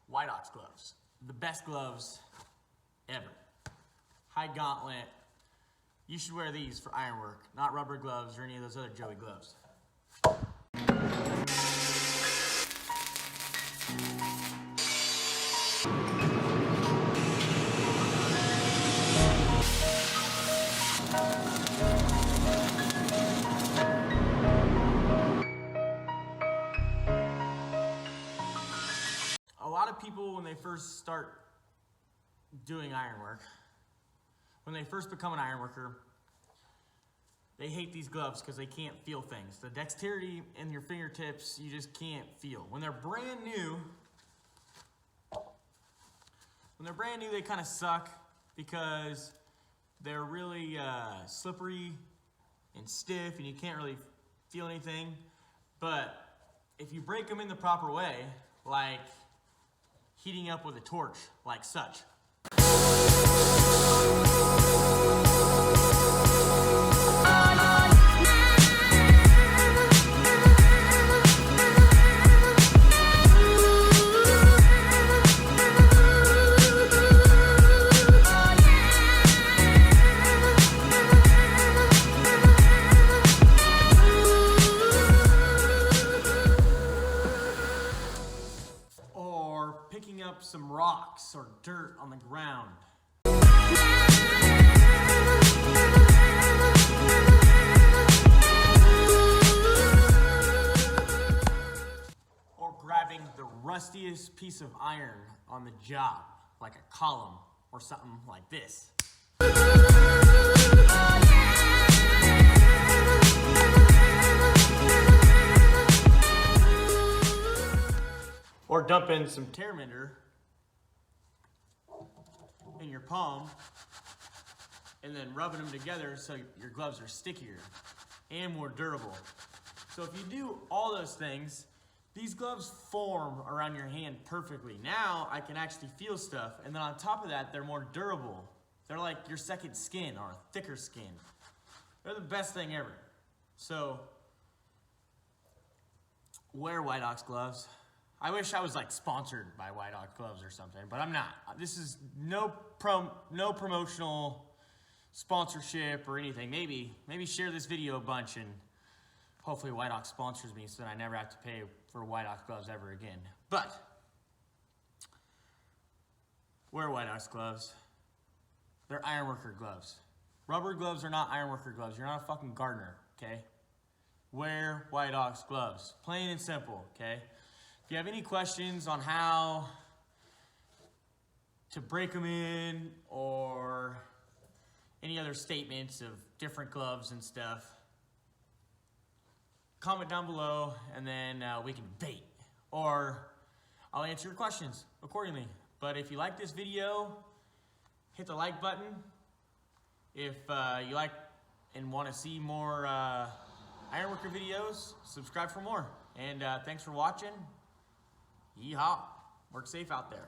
White Ox gloves. The best gloves ever. High gauntlet. You should wear these for ironwork, not rubber gloves or any of those other Joey gloves. A lot of people, when they first start doing ironwork, when they first become an ironworker, they hate these gloves because they can't feel things. The dexterity in your fingertips, you just can't feel. When they're brand new, they kind of suck because they're really slippery and stiff and you can't really feel anything. But if you break them in the proper way, like heating up with a torch, like such. Picking up some rocks or dirt on the ground. Or grabbing the rustiest piece of iron on the job, like a column or something like this. Or dumping some tear mender in your palm and then rubbing them together so your gloves are stickier and more durable. So if you do all those things, these gloves form around your hand perfectly. Now I can actually feel stuff, and then on top of that, they're more durable. They're like your second skin or a thicker skin. They're the best thing ever. So wear White Ox gloves. I wish I was like sponsored by White Ox gloves or something, but I'm not. This is no promotional sponsorship or anything. Maybe share this video a bunch and hopefully White Ox sponsors me so that I never have to pay for White Ox gloves ever again. But wear White Ox gloves. They're ironworker gloves. Rubber gloves are not ironworker gloves. You're not a fucking gardener, okay? Wear White Ox gloves. Plain and simple, okay? If you have any questions on how to break them in or any other statements of different gloves and stuff, comment down below and then we can debate, or I'll answer your questions accordingly. But if you like this video, hit the like button. If you like and want to see more ironworker videos, subscribe for more. And thanks for watching. Yeehaw. Work safe out there.